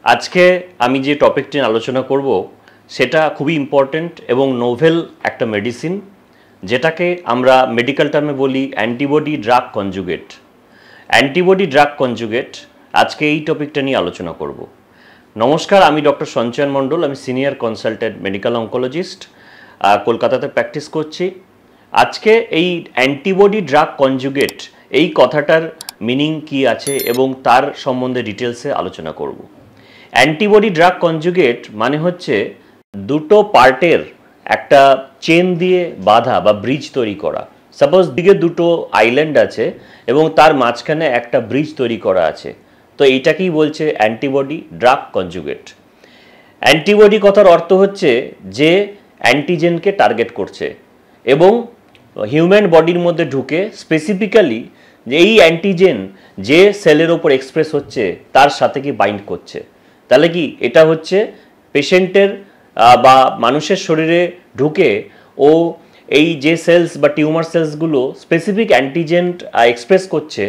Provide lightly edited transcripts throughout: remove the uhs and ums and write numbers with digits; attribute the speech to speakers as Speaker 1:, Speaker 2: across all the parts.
Speaker 1: আজকে আমি যে টপিকটি আলোচনা করব সেটা খুবই ইম্পর্ট্যান্ট এবং নোভেল একটা মেডিসিন, যেটাকে আমরা মেডিকেল টার্মে বলি antibody drug conjugate. Antibody drug conjugate আজকে এই টপিকটা নিয়ে আলোচনা করব। নমস্কার, আমি ডক্টর সঞ্চয়ন মণ্ডল, আমি সিনিয়র কনসালটেন্ট মেডিকেল অঙ্কোলজিস্ট, কলকাতাতে প্র্যাকটিস করছি। আজকে এই অ্যান্টিবডি ড্রাগ কনজুগেট এই কথাটার মিনিং কি আছে এবং তার সম্বন্ধে ডিটেলসে আলোচনা করব। অ্যান্টিবডি ড্রাগ কনজুগেট মানে হচ্ছে দুটো পার্টের একটা চেন দিয়ে বাঁধা বা ব্রিজ তৈরি করা। সাপোজ দিকে দুটো আইল্যান্ড আছে এবং তার মাঝখানে একটা ব্রিজ তৈরি করা আছে, তো এইটাকেই বলছে অ্যান্টিবডি ড্রাগ কনজুগেট। অ্যান্টিবডি কথার অর্থ হচ্ছে যে অ্যান্টিজেনকে টার্গেট করছে এবং হিউম্যান বডির মধ্যে ঢুকে স্পেসিফিক্যালি যে এই অ্যান্টিজেন যে সেলের ওপর এক্সপ্রেস হচ্ছে তার সাথে কি বাইন্ড করছে। তাহলে কি এটা হচ্ছে পেশেন্টের বা মানুষের শরীরে ঢুকে ও এই যে সেলস বা টিউমার সেলসগুলো স্পেসিফিক অ্যান্টিজেন এক্সপ্রেস করছে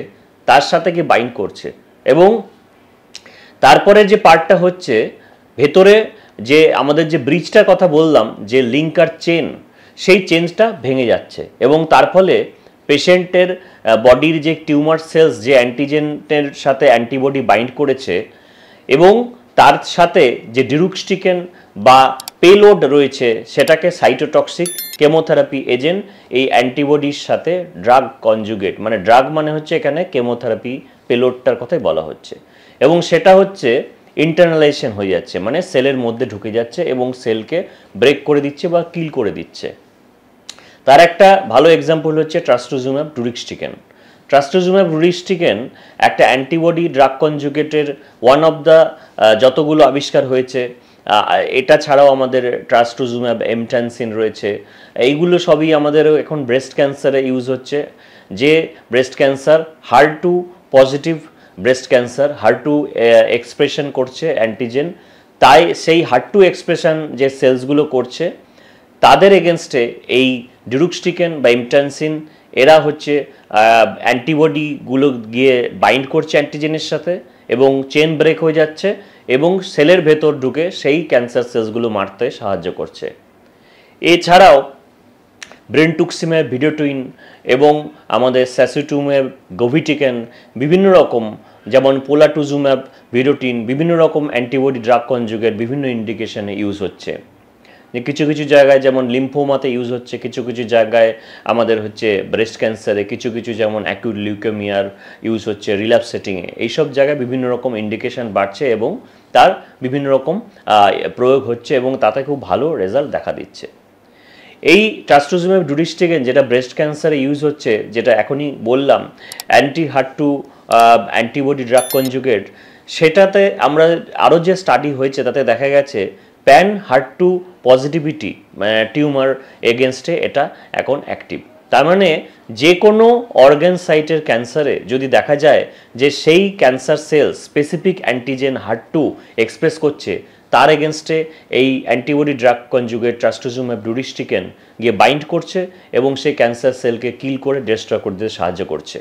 Speaker 1: তার সাথে কি বাইন্ড করছে। এবং তারপরে যে পার্টটা হচ্ছে ভেতরে যে আমাদের যে ব্রিজটার কথা বললাম, যে লিঙ্কার চেন, সেই চেনটা ভেঙে যাচ্ছে এবং তার ফলে পেশেন্টের বডির যে টিউমার সেলস যে অ্যান্টিজেনের সাথে অ্যান্টিবডি বাইন্ড করেছে এবং তার সাথে যে ডিরুক্সটিকেন বা পেলোড রয়েছে সেটাকে সাইটোটক্সিক কেমোথেরাপি এজেন্ট এই অ্যান্টিবডির সাথে ড্রাগ কনজুগেট, মানে ড্রাগ মানে হচ্ছে এখানে কেমোথেরাপি পেলোডটার কথাই বলা হচ্ছে, এবং সেটা হচ্ছে ইন্টারনালাইজেশন হয়ে যাচ্ছে, মানে সেলের মধ্যে ঢুকে যাচ্ছে এবং সেলকে ব্রেক করে দিচ্ছে বা কিল করে দিচ্ছে। তার একটা ভালো এক্সাম্পল হচ্ছে ট্রাস্টুজিমাব ডুরিক্সটিকেন। ট্রাস্টুজিমাব ডুরিক্সটিকেন একটা অ্যান্টিবডি ড্রাগ কনজুগেটের ওয়ান অফ দ্য যতগুলো আবিষ্কার হয়েছে। এটা ছাড়াও আমাদের ট্রাস্টুজিমাব এমটানসিন রয়েছে। এইগুলো সবই আমাদের এখন ব্রেস্ট ক্যান্সারে ইউজ হচ্ছে। যে breast cancer HER2 positive breast cancer, HER2 expression করছে অ্যান্টিজেন, তাই সেই HER2 এক্সপ্রেশন যে সেলসগুলো করছে তাদের এগেনস্টে এই ডিরুক্সটিকেন বা ইমটানসিন এরা হচ্ছে অ্যান্টিবডিগুলো গিয়ে বাইন্ড করছে অ্যান্টিজেনের সাথে এবং চেন ব্রেক হয়ে যাচ্ছে এবং সেলের ভেতর ঢুকে সেই ক্যান্সার সেলসগুলো মারতে সাহায্য করছে। এছাড়াও ব্রেনটুক্সিম্যাব ভিডিওটুইন এবং আমাদের স্যাসিটুম্যাব গোভিটিকেন, বিভিন্ন রকম যেমন পোলাটুজুম্যাব ভিডিওটিন, বিভিন্ন রকম অ্যান্টিবডি ড্রাগ কনজুগেট বিভিন্ন ইন্ডিকেশনে ইউজ হচ্ছে। যে কিছু কিছু জায়গায় যেমন লিম্ফোমাতে ইউজ হচ্ছে, কিছু কিছু জায়গায় আমাদের হচ্ছে ব্রেস্ট ক্যান্সারে, কিছু কিছু যেমন অ্যাকিউট লিউকেমিয়ার ইউজ হচ্ছে রিল্যাপস সেটিংয়ে। এইসব জায়গায় বিভিন্ন রকম ইন্ডিকেশন বাড়ছে এবং তার বিভিন্ন রকম প্রয়োগ হচ্ছে এবং তাতে খুব ভালো রেজাল্ট দেখা দিচ্ছে। এই ট্রাস্টুজিমাব ডুরিক্সটিকেন যেটা ব্রেস্ট ক্যান্সারে ইউজ হচ্ছে, যেটা এখনই বললাম HER2 অ্যান্টিবডি ড্রাগ কনজুগেট, সেটাতে আমরা আরও যে স্টাডি হয়েছে তাতে দেখা গেছে প্যান HER2 পজিটিভিটি টিউমার এগেনস্টে এটা এখন অ্যাক্টিভ। তার মানে যে কোনো অর্গান সাইটের ক্যান্সারে যদি দেখা যায় যে সেই cancer cell specific antigen HER2 express করছে, তার এগেনস্টে এই অ্যান্টিবডি ড্রাগ কনজুগেট ট্রাস্টুজিমাব ডুরিক্সটিকেন গিয়ে বাইন্ড করছে এবং সেই ক্যান্সার সেলকে কিল করে ডিস্ট্রয় করতে সাহায্য করছে।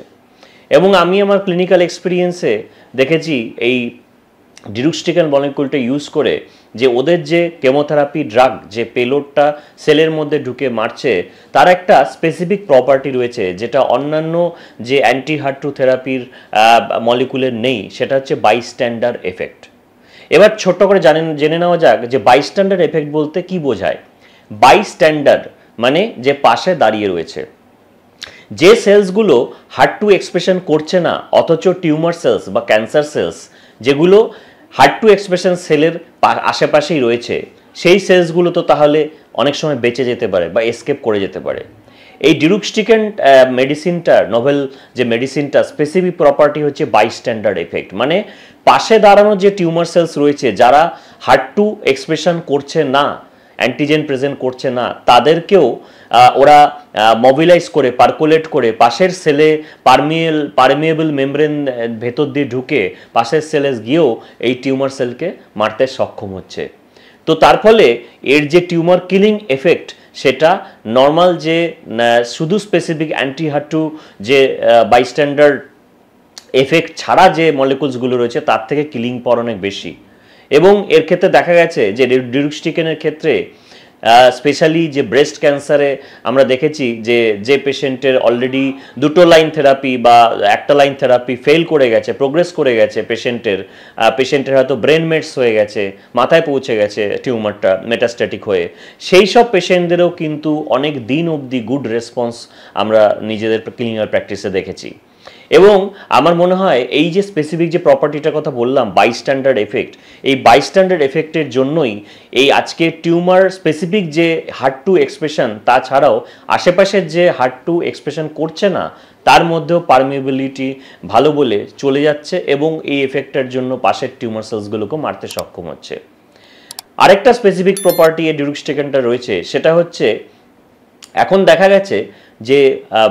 Speaker 1: এবং আমি আমার ক্লিনিক্যাল এক্সপিরিয়েন্সে দেখেছি এই ডিরুক্সটিকেন মলিকিউলটা ইউজ করে যে ওদের যে কেমোথেরাপি ড্রাগ যে পেলোডটা সেলের মধ্যে ঢুকে মারছে তার একটা স্পেসিফিক প্রপার্টি রয়েছে যেটা অন্যান্য যে অ্যান্টি HER2 থেরাপির মলিকুলের নেই, সেটা হচ্ছে বাইস্ট্যান্ডার এফেক্ট। এবার ছোট্ট করে জেনে নেওয়া যাক যে বাইস্ট্যান্ডার এফেক্ট বলতে কি বোঝায়। বাইস্ট্যান্ডার মানে যে পাশে দাঁড়িয়ে রয়েছে। যে সেলসগুলো HER2 এক্সপ্রেশন করছে না অথচ টিউমার সেলস বা ক্যান্সার সেলস যেগুলো HER2 এক্সপ্রেশন সেলের আশেপাশেই রয়েছে, সেই সেলসগুলো তো তাহলে অনেক সময় বেঁচে যেতে পারে বা এসকেপ করে যেতে পারে। এই ডিরুক্সটিকেন মেডিসিনটা, নোভেল যে মেডিসিনটা, স্পেসিফিক প্রপার্টি হচ্ছে বাইস্ট্যান্ডার এফেক্ট, মানে পাশে দাঁড়ানো যে টিউমার সেলস রয়েছে যারা HER2 এক্সপ্রেশন করছে না, অ্যান্টিজেন প্রেজেন্ট করছে না, তাদেরকেও ওরা মোবিলাইজ করে পার্কুলেট করে পাশের সেলে পারমিয়েবল মেমব্রেন ভেতর দিয়ে ঢুকে পাশের সেলে গিয়েও এই টিউমার সেলকে মারতে সক্ষম হচ্ছে। তো তার ফলে এর যে টিউমার কিলিং এফেক্ট সেটা নর্মাল যে শুধু স্পেসিফিক অ্যান্টি HER2 যে বাইস্ট্যান্ডার এফেক্ট ছাড়া যে মলিকুলসগুলো রয়েছে তার থেকে কিলিং পাওয়ার অনেক বেশি। এবং এর ক্ষেত্রে দেখা গেছে যে ডিউক্সিটিকেনের ক্ষেত্রে স্পেশালি যে ব্রেস্ট ক্যান্সারে আমরা দেখেছি যে পেশেন্টের অলরেডি দুটো লাইন থেরাপি বা একটা লাইন থেরাপি ফেল করে গেছে, প্রোগ্রেস করে গেছে, পেশেন্টের হয়তো ব্রেন মেটস হয়ে গেছে, মাথায় পৌঁছে গেছে টিউমারটা মেটাস্ট্যাটিক হয়ে, সেই সব পেশেন্টদেরও কিন্তু অনেক দিন অবধি গুড রেসপন্স আমরা নিজেদের ক্লিনিক্যাল প্র্যাকটিসে দেখেছি। এবং আমার মনে হয় এই যে স্পেসিফিক যে প্রপার্টিটার কথা বললাম বাইস্ট্যান্ডার্ড এফেক্ট, এই বাইস্ট্যান্ডার্ড এফেক্টের জন্যই এই আজকে টিউমার স্পেসিফিক যে হার্ড টু এক্সপ্রেশন তাছাড়াও আশেপাশের যে হার্ড টু এক্সপ্রেশন করছে না তার মধ্যেও পারমিবিলিটি ভালো বলে চলে যাচ্ছে এবং এই এফেক্টের জন্য পাশের টিউমার সেলসগুলোকেও মারতে সক্ষম হচ্ছে। আরেকটা স্পেসিফিক প্রপার্টি এই ডিউক্সিটিকেনটা রয়েছে, সেটা হচ্ছে এখন দেখা গেছে যে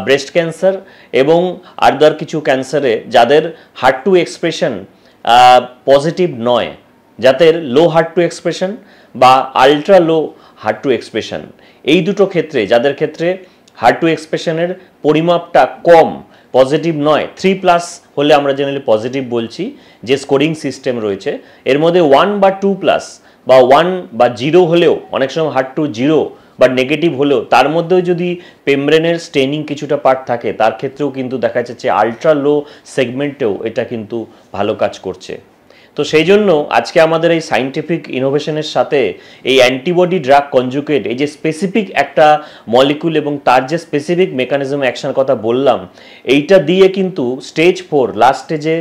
Speaker 1: ব্রেস্ট ক্যান্সার এবং আদার কিছু ক্যান্সারে যাদের হার্ড টু এক্সপ্রেশন পজিটিভ নয়, যাদের লো হার্ড টু এক্সপ্রেশন বা ultra low hard to expression, এই দুটো ক্ষেত্রে যাদের ক্ষেত্রে হার্ড টু এক্সপ্রেশনের পরিমাপটা কম, পজিটিভ নয়, 3+ হলে আমরা জেনারেলি পজিটিভ বলছি যে স্কোরিং সিস্টেম রয়েছে, এর মধ্যে 1 বা 2+ বা 1 বা 0 হলেও অনেক সময় হার্ড টু 0 বা নেগেটিভ হলেও তার মধ্যেও যদি পেমব্রেনের স্টেনিং কিছুটা পার্ট থাকে তার ক্ষেত্রেও কিন্তু দেখা যাচ্ছে আলট্রা লো সেগমেন্টেও এটা কিন্তু ভালো কাজ করছে। তো সেই জন্য আজকে আমাদের এই সায়েন্টিফিক ইনোভেশনের সাথে এই অ্যান্টিবডি ড্রাগ কনজুগেট, এই যে স্পেসিফিক একটা মলিকুল এবং তার যে স্পেসিফিক মেকানিজম অ্যাকশন কথা বললাম, এইটা দিয়ে কিন্তু স্টেজ 4 লাস্ট স্টেজে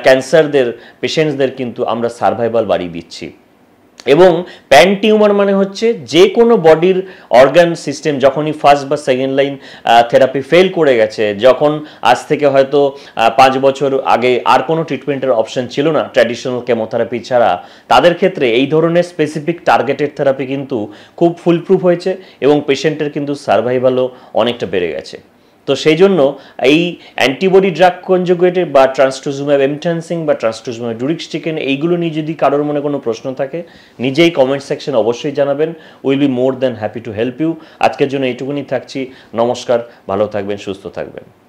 Speaker 1: ক্যান্সারদের পেশেন্টসদের কিন্তু আমরা সার্ভাইভাল বাড়িয়ে দিচ্ছি। এবং প্যান টিউমার মানে হচ্ছে যে কোনো বডির অর্গান সিস্টেম যখনই ফার্স্ট বা সেকেন্ড লাইন থেরাপি ফেল করে গেছে, যখন আজ থেকে হয়তো 5 বছর আগে আর কোনো ট্রিটমেন্টের অপশন ছিল না ট্র্যাডিশনাল কেমোথেরাপি ছাড়া, তাদের ক্ষেত্রে এই ধরনের স্পেসিফিক টার্গেটেড থেরাপি কিন্তু খুব ফুলপ্রুফ হয়েছে এবং পেশেন্টের কিন্তু সার্ভাইভালও অনেকটা বেড়ে গেছে। তো সেই জন্য এই অ্যান্টিবডি ড্রাগ কনজুগেটেড বা ট্রান্সটুজুম্যাব এমটানসিং বা ট্রান্সটুজুম্যাব ডিউক্সিটিকেন, এইগুলো নিয়ে যদি কারোর মনে কোনো প্রশ্ন থাকে নিজেই কমেন্ট সেকশন অবশ্যই জানাবেন। Will be more than happy to help you. আজকের জন্য এইটুকুনি থাকছি। নমস্কার, ভালো থাকবেন, সুস্থ থাকবেন।